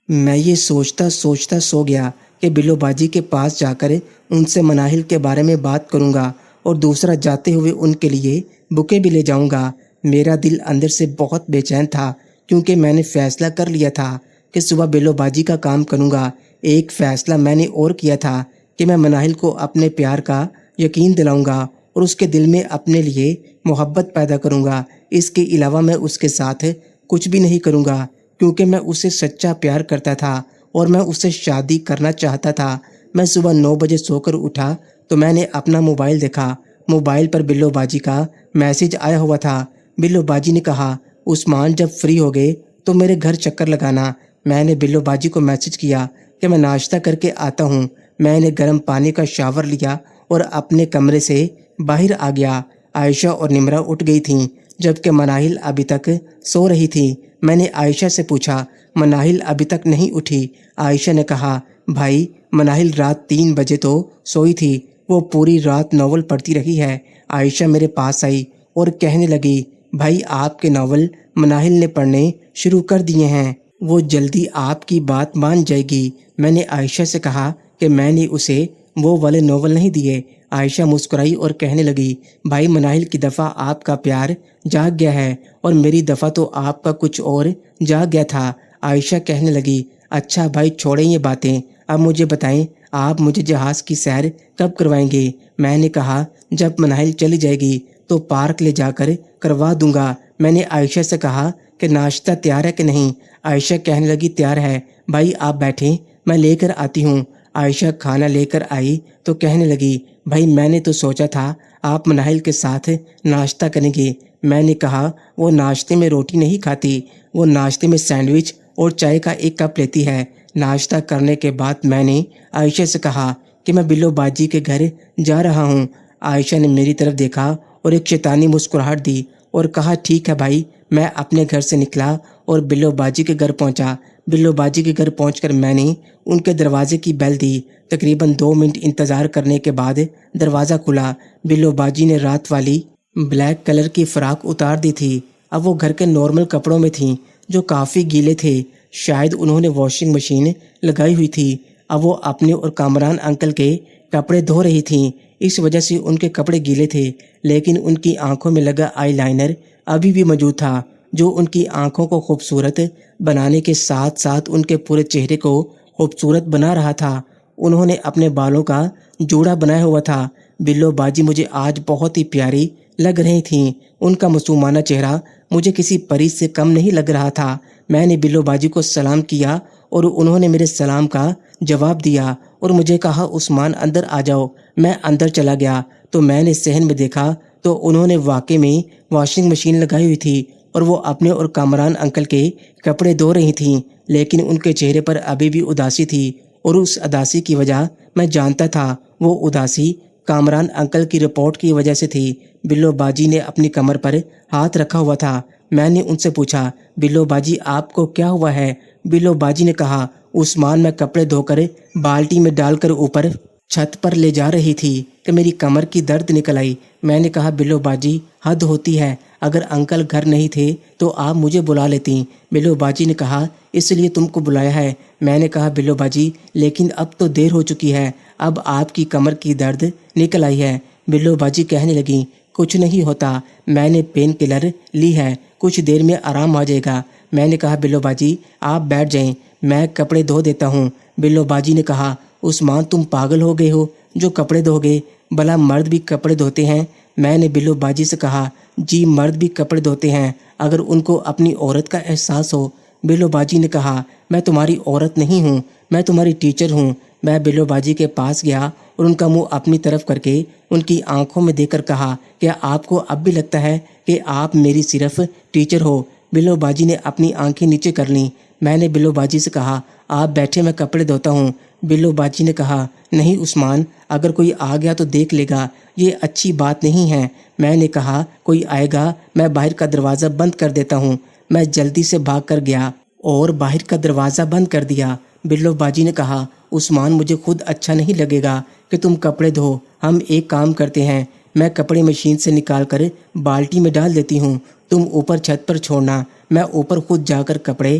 میں یہ سوچتا سوچتا سو گیا کہ بلو باجی کے پاس جا کر ان سے مناہل کے بارے میں بات کروں گا اور دوسرا جاتے ہوئے ان کے لیے بکے بھی لے جاؤں گا۔ میرا دل اندر سے بہت بے چین تھا کیونکہ میں نے فیصلہ کر لیا تھا کہ صبح بلو باجی کا کام کروں گا۔ ایک فیصلہ میں نے اور کیا تھا کہ میں مناہل کو اپنے پیار کا یقین دلاؤں گا اور اس کے دل میں اپنے لیے محبت پیدا کروں گا۔ اس کے علاوہ میں اس کے ساتھ کچھ بھی نہیں کروں گا کیونکہ میں اسے سچا پیار کرتا تھا اور میں اس سے شادی کرنا چاہتا تھا۔ میں صبح 9 بجے سو کر اٹھا تو میں نے اپنا موبائل دیکھا۔ موبائل پر بلو باجی کا میسج آیا ہوا تھا۔ بلو باجی نے کہا، عثمان جب فری ہو گئے تو میرے گھر چکر لگانا۔ میں نے بلو باجی کو میسج کیا کہ میں ناشتہ کر کے آتا ہوں۔ میں نے گرم پانی کا شاور لیا اور اپنے کمرے سے باہر آ گیا۔ عائشہ اور نمرہ اٹھ گئی تھیں جبکہ مناہل ابھی تک سو رہی تھی۔ میں نے عائشہ سے پوچھا، مناہل ابھی تک نہیں اٹھی؟ عائشہ نے کہا، بھائی مناہل رات 3 بجے تو سوئی تھی، وہ پوری رات ناول پڑھتی رہی ہے۔ عائشہ میرے پاس آئی اور کہنے لگی، بھائی آپ کے ناول مناہل نے پڑھنے شروع کر دیے ہیں، وہ جلدی آپ کی بات مان جائے گی۔ میں نے عائشہ سے کہا کہ میں نے اسے وہ والے ناول نہیں دیے۔ عائشہ مسکرائی اور کہنے لگی، بھائی مناہل کی دفعہ آپ کا پیار جاگ گیا ہے اور میری دفعہ تو آپ کا کچھ اور جاگ گیا تھا۔ عائشہ کہنے لگی، اچھا بھائی چھوڑیں یہ باتیں، اب مجھے بتائیں آپ مجھے جہاز کی سیر کب کروائیں گے؟ میں نے کہا جب مناہل چلی جائے گی تو پارک لے جا کر کروا دوں گا۔ میں نے عائشہ سے کہا کہ ناشتہ تیار ہے کہ نہیں؟ عائشہ کہنے لگی، تیار ہے بھائی آپ بیٹھیں میں لے کر آتی ہوں۔ عائشہ کھانا لے کر آئی تو کہنے لگی، بھائی میں نے تو سوچا تھا آپ مناہل کے ساتھ ناشتہ کریں گے۔ میں نے کہا وہ ناشتے میں روٹی نہیں کھاتی، وہ ناشتے میں سینڈوچ اور چائے کا 1 کپ لیتی ہے۔ ناشتہ کرنے کے بعد میں نے عائشہ سے کہا کہ میں بلو باجی کے گھر جا رہا ہوں۔ عائشہ نے میری طرف دیکھا اور ایک شیطانی مسکراہٹ دی اور کہا، ٹھیک ہے بھائی۔ میں اپنے گھر سے نکلا اور بلو باجی کے گھر پہنچا۔ بلو باجی کے گھر پہنچ کر میں نے ان کے دروازے کی بیل دی۔ تقریباً 2 منٹ انتظار کرنے کے بعد دروازہ کھلا۔ بلو باجی نے رات والی بلیک کلر کی فراک اتار دی تھی۔ اب وہ گھر کے نارمل کپڑوں میں تھیں جو کافی گیلے تھے، شاید انہوں نے واشنگ مشین لگائی ہوئی تھی۔ اب وہ اپنے اور کامران انکل کے کپڑے دھو رہی تھیں، اس وجہ سے ان کے کپڑے گیلے تھے، لیکن ان کی آنکھوں میں لگا آئی لائنر ابھی بھی موجود تھا جو ان کی آنکھوں کو خوبصورت بنانے کے ساتھ ساتھ ان کے پورے چہرے کو خوبصورت بنا رہا تھا۔ انہوں نے اپنے بالوں کا جوڑا بنایا ہوا تھا۔ بلو باجی مجھے آج بہت ہی پیاری لگ رہی تھیں۔ ان کا معصومانہ چہرہ مجھے کسی پری سے کم نہیں لگ رہا تھا۔ میں نے بلو باجی کو سلام کیا اور انہوں نے میرے سلام کا جواب دیا اور مجھے کہا، عثمان اندر آ جاؤ۔ میں اندر چلا گیا تو میں نے صحن میں دیکھا تو انہوں نے واقعی میں واشنگ مشین لگائی ہوئی تھی اور وہ اپنے اور کامران انکل کے کپڑے دھو رہی تھیں، لیکن ان کے چہرے پر ابھی بھی اداسی تھی اور اس اداسی کی وجہ میں جانتا تھا۔ وہ اداسی کامران انکل کی رپورٹ کی وجہ سے تھی۔ بلو باجی نے اپنی کمر پر ہاتھ رکھا ہوا تھا۔ میں نے ان سے پوچھا، بلو باجی آپ کو کیا ہوا ہے؟ بلو باجی نے کہا، عثمان میں کپڑے دھو کر بالٹی میں ڈال کر اوپر چھت پر لے جا رہی تھی کہ میری کمر کی درد نکل آئی۔ میں نے کہا، بلو باجی حد ہوتی ہے، اگر انکل گھر نہیں تھے تو آپ مجھے بلا لیتی۔ بلو باجی نے کہا، اس لیے تم کو بلایا ہے۔ میں نے کہا، بلو باجی لیکن اب تو دیر ہو چکی ہے، اب آپ کی کمر کی درد نکل آئی ہے۔ بلو باجی کہنے لگی، کچھ نہیں ہوتا، میں نے پین کلر لی ہے، کچھ دیر میں آرام آ جائے گا۔ میں نے کہا، بلو باجی آپ بیٹھ جائیں، میں کپڑے دھو دیتا ہوں۔ بلو باجی نے کہا، عثمان تم پاگل ہو گئے ہو جو کپڑے دھو گے، بھلا مرد بھی کپڑے دھوتے ہیں؟ میں نے بلو باجی سے کہا، جی مرد بھی کپڑے دھوتے ہیں اگر ان کو اپنی عورت کا احساس ہو۔ بلو باجی نے کہا، میں تمہاری عورت نہیں ہوں، میں تمہاری ٹیچر ہوں۔ میں بلو باجی کے پاس گیا اور ان کا منہ اپنی طرف کر کے ان کی آنکھوں میں دیکھ کر کہا، کیا آپ کو اب بھی لگتا ہے کہ آپ میری صرف ٹیچر ہو؟ بلو باجی نے اپنی آنکھیں نیچے کر لیں۔ میں نے بلو باجی سے کہا، آپ بیٹھے میں کپڑے دھوتا ہوں۔ بلو باجی نے کہا، نہیں عثمان، اگر کوئی آ گیا تو دیکھ لے گا، یہ اچھی بات نہیں ہے۔ میں نے کہا، کوئی آئے گا میں باہر کا دروازہ بند کر دیتا ہوں۔ میں جلدی سے بھاگ کر گیا اور باہر کا دروازہ بند کر دیا۔ بلو باجی نے کہا، عثمان مجھے خود اچھا نہیں لگے گا کہ تم کپڑے دھو، ہم ایک کام کرتے ہیں، میں کپڑے مشین سے نکال کر بالٹی میں ڈال دیتی ہوں، تم اوپر چھت پر چھوڑنا، میں اوپر خود جا کر کپڑے